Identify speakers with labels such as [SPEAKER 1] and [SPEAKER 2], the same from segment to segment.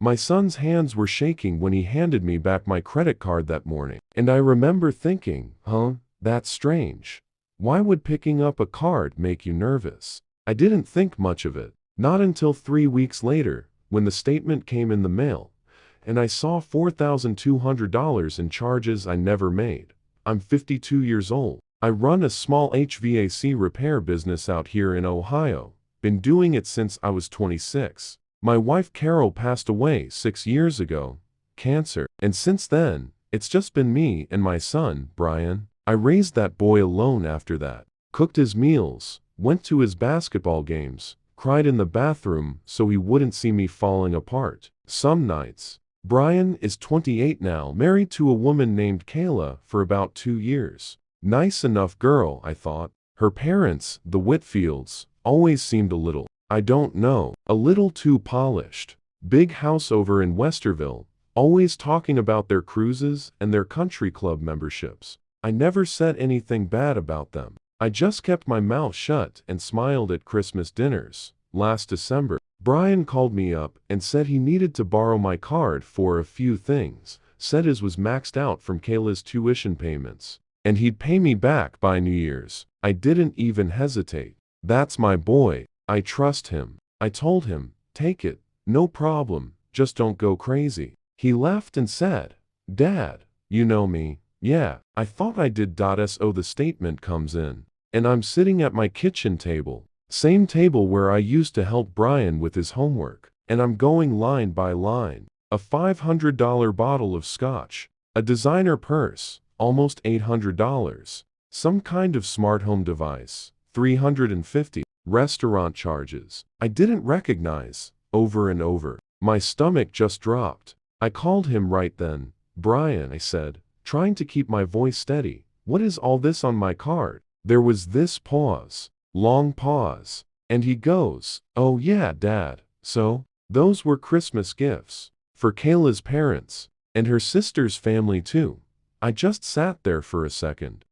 [SPEAKER 1] My son's hands were shaking when he handed me back my credit card that morning. And I remember thinking, that's strange. Why would picking up a card make you nervous? I didn't think much of it. Not until 3 weeks later, when the statement came in the mail, and I saw $4,200 in charges I never made. I'm 52 years old. I run a small HVAC repair business out here in Ohio. Been doing it since I was 26. My wife Carol passed away 6 years ago, cancer, and since then, it's just been me and my son, Brian. I raised that boy alone after that. Cooked his meals, went to his basketball games, cried in the bathroom so he wouldn't see me falling apart. Some nights. Brian is 28 now, married to a woman named Kayla for about 2 years. Nice enough girl, I thought. Her parents, the Whitfields, always seemed a little too polished. Big house over in Westerville, always talking about their cruises and their country club memberships. I never said anything bad about them. I just kept my mouth shut and smiled at Christmas dinners. Last December, Brian called me up and said he needed to borrow my card for a few things, said his was maxed out from Kayla's tuition payments, and he'd pay me back by New Year's. I didn't even hesitate. That's my boy. I trust him. I told him, take it, no problem, just don't go crazy. He laughed and said, Dad, you know me. Yeah, I thought I did. So the statement comes in, and I'm sitting at my kitchen table. Same table where I used to help Brian with his homework, and I'm going line by line. A $500 bottle of scotch, a designer purse, almost $800, some kind of smart home device, $350, restaurant charges I didn't recognize, over and over. My stomach just dropped. I called him right then. Brian, I said, trying to keep my voice steady, what is all this on my card? There was this pause. Long pause. And he goes, oh yeah, Dad. So, those were Christmas gifts. For Kayla's parents. And her sister's family too. I just sat there for a second.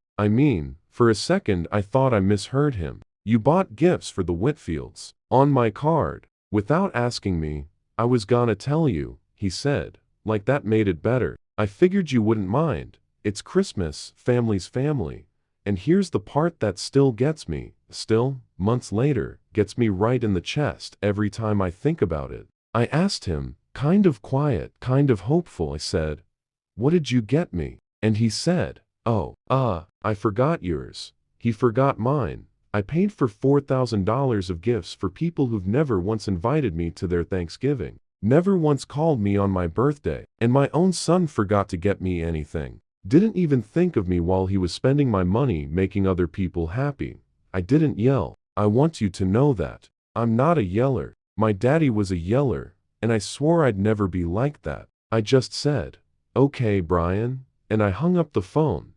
[SPEAKER 1] For a second I thought I misheard him. You bought gifts for the Whitfields. On my card. Without asking me. I was gonna tell you, he said. Like that made it better. I figured you wouldn't mind. It's Christmas, family's family. And here's the part that still gets me. Still, months later, gets me right in the chest every time I think about it. I asked him, kind of quiet, kind of hopeful, I said, what did you get me? And he said, I forgot yours. He forgot mine. I paid for $4,000 of gifts for people who've never once invited me to their Thanksgiving, never once called me on my birthday, and my own son forgot to get me anything. Didn't even think of me while he was spending my money making other people happy. I didn't yell. I want you to know that. I'm not a yeller. My daddy was a yeller, and I swore I'd never be like that. I just said, okay, Brian, and I hung up the phone,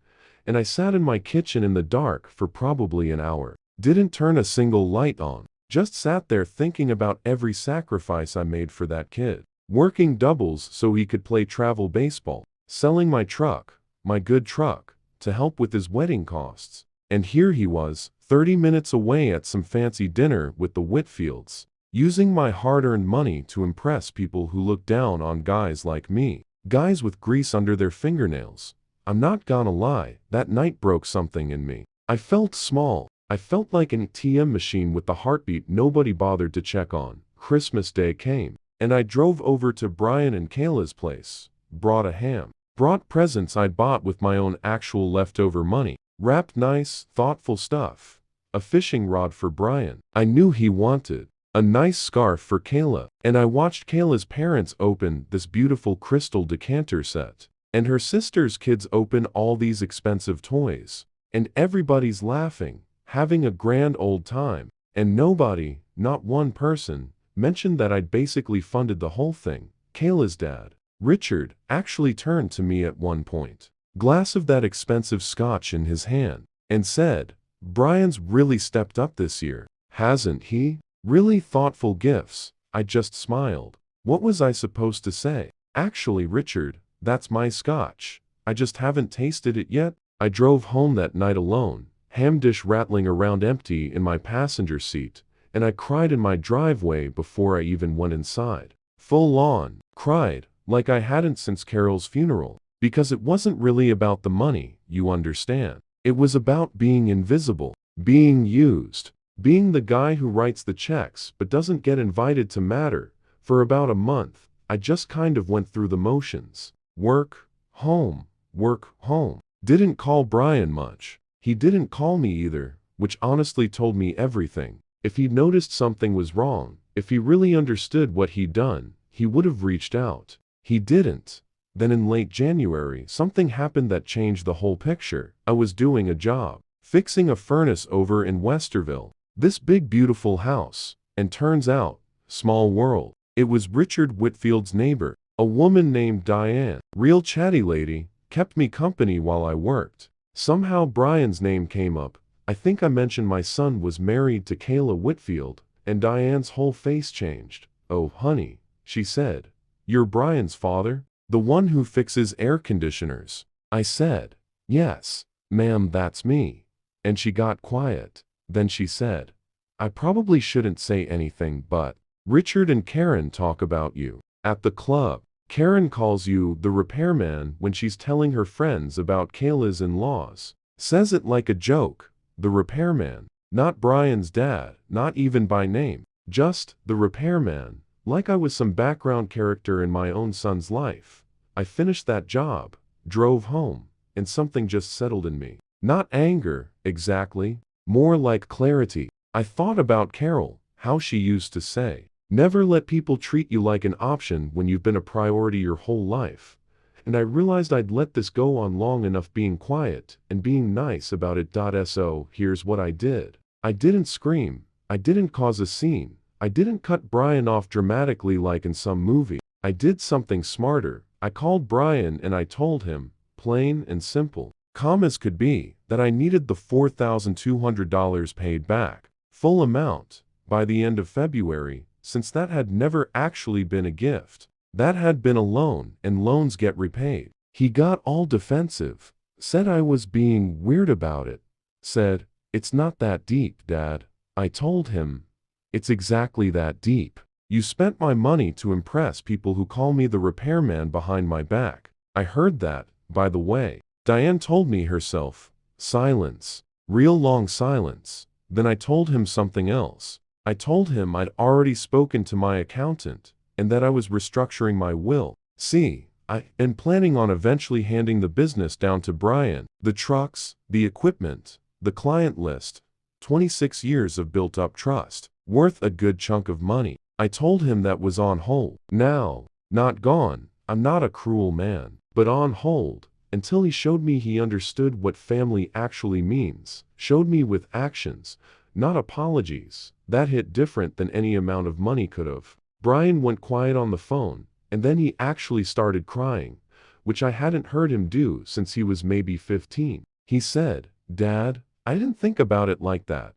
[SPEAKER 1] and I sat in my kitchen in the dark for probably an hour. Didn't turn a single light on. Just sat there thinking about every sacrifice I made for that kid. Working doubles so he could play travel baseball. Selling my truck, my good truck, to help with his wedding costs. And here he was, 30 minutes away at some fancy dinner with the Whitfields, using my hard-earned money to impress people who look down on guys like me. Guys with grease under their fingernails. I'm not gonna lie, that night broke something in me. I felt small. I felt like an ATM machine with the heartbeat nobody bothered to check on. Christmas Day came, and I drove over to Brian and Kayla's place, brought a ham, brought presents I'd bought with my own actual leftover money, wrapped nice, thoughtful stuff, a fishing rod for Brian I knew he wanted, a nice scarf for Kayla, and I watched Kayla's parents open this beautiful crystal decanter set, and her sister's kids open all these expensive toys, and everybody's laughing, having a grand old time, and nobody, not one person, mentioned that I'd basically funded the whole thing. Kayla's dad, Richard, actually turned to me at one point, glass of that expensive scotch in his hand, and said, Brian's really stepped up this year, hasn't he? Really thoughtful gifts. I just smiled. What was I supposed to say? Actually, Richard, that's my scotch. I just haven't tasted it yet. I drove home that night alone, ham dish rattling around empty in my passenger seat, and I cried in my driveway before I even went inside. Full on, cried, like I hadn't since Carol's funeral. Because it wasn't really about the money, you understand. It was about being invisible, being used, being the guy who writes the checks but doesn't get invited to matter. For about a month, I just kind of went through the motions. Work, home, work, home. Didn't call Brian much. He didn't call me either, which honestly told me everything. If he'd noticed something was wrong, if he really understood what he'd done, he would have reached out. He didn't. Then in late January, something happened that changed the whole picture. I was doing a job, fixing a furnace over in Westerville. This big beautiful house. And turns out, small world, it was Richard Whitfield's neighbor, a woman named Diane. Real chatty lady, kept me company while I worked. Somehow Brian's name came up. I think I mentioned my son was married to Kayla Whitfield, and Diane's whole face changed. "Oh, honey," she said. "You're Brian's father? The one who fixes air conditioners?" I said, "Yes, ma'am, that's me." And she got quiet. Then she said, "I probably shouldn't say anything, but Richard and Karen talk about you at the club. Karen calls you the repairman when she's telling her friends about Kayla's in-laws. Says it like a joke, the repairman. Not Brian's dad, not even by name. Just the repairman. Like I was some background character in my own son's life." I finished that job, drove home, and something just settled in me. Not anger, exactly. More like clarity. I thought about Carol, how she used to say, "Never let people treat you like an option when you've been a priority your whole life." And I realized I'd let this go on long enough being quiet and being nice about it. So here's what I did. I didn't scream. I didn't cause a scene. I didn't cut Brian off dramatically like in some movie. I did something smarter. I called Brian and I told him, plain and simple, calm as could be, that I needed the $4,200 paid back, full amount, by the end of February, since that had never actually been a gift. That had been a loan, and loans get repaid. He got all defensive, said I was being weird about it, said, "It's not that deep, Dad." I told him, "It's exactly that deep. You spent my money to impress people who call me the repairman behind my back." I heard that, by the way. Diane told me herself. Silence. Real long silence. Then I told him something else. I told him I'd already spoken to my accountant, and that I was restructuring my will. See, I am planning on eventually handing the business down to Brian. The trucks, the equipment, the client list. 26 years of built-up trust. Worth a good chunk of money. I told him that was on hold. Now, not gone. I'm not a cruel man, but on hold, until he showed me he understood what family actually means. Showed me with actions, not apologies. That hit different than any amount of money could have. Brian went quiet on the phone, and then he actually started crying, which I hadn't heard him do since he was maybe 15. He said, "Dad, I didn't think about it like that.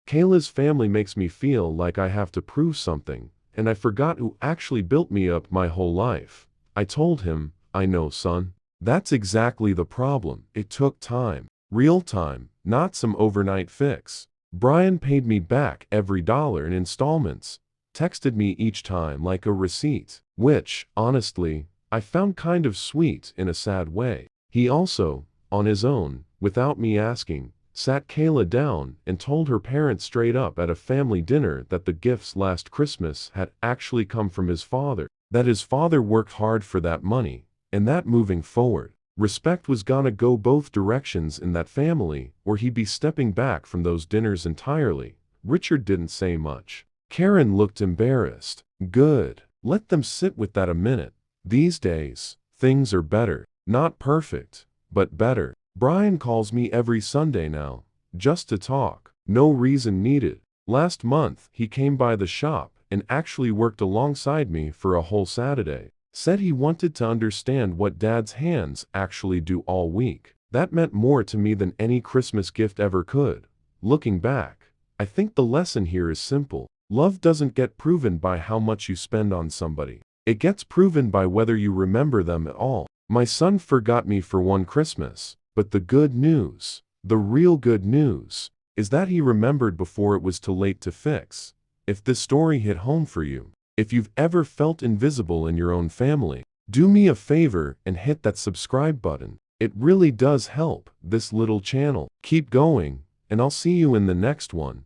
[SPEAKER 1] Kayla's family makes me feel like I have to prove something, and I forgot who actually built me up my whole life." I told him, "I know, son. That's exactly the problem. It took time. Real time, not some overnight fix." Brian paid me back every dollar in installments, texted me each time like a receipt, which, honestly, I found kind of sweet in a sad way. He also, on his own, without me asking, sat Kayla down and told her parents straight up at a family dinner that the gifts last Christmas had actually come from his father, that his father worked hard for that money, and that moving forward, respect was gonna go both directions in that family, or he'd be stepping back from those dinners entirely. Richard didn't say much. Karen looked embarrassed. Good. Let them sit with that a minute. These days, things are better. Not perfect, but better. Brian calls me every Sunday now, just to talk. No reason needed. Last month, he came by the shop and actually worked alongside me for a whole Saturday. Said he wanted to understand what Dad's hands actually do all week. That meant more to me than any Christmas gift ever could. Looking back, I think the lesson here is simple. Love doesn't get proven by how much you spend on somebody. It gets proven by whether you remember them at all. My son forgot me for one Christmas. But the good news, the real good news, is that he remembered before it was too late to fix. If this story hit home for you, If you've ever felt invisible in your own family, do me a favor and hit that subscribe button. It really does help this little channel keep going, and I'll see you in the next one.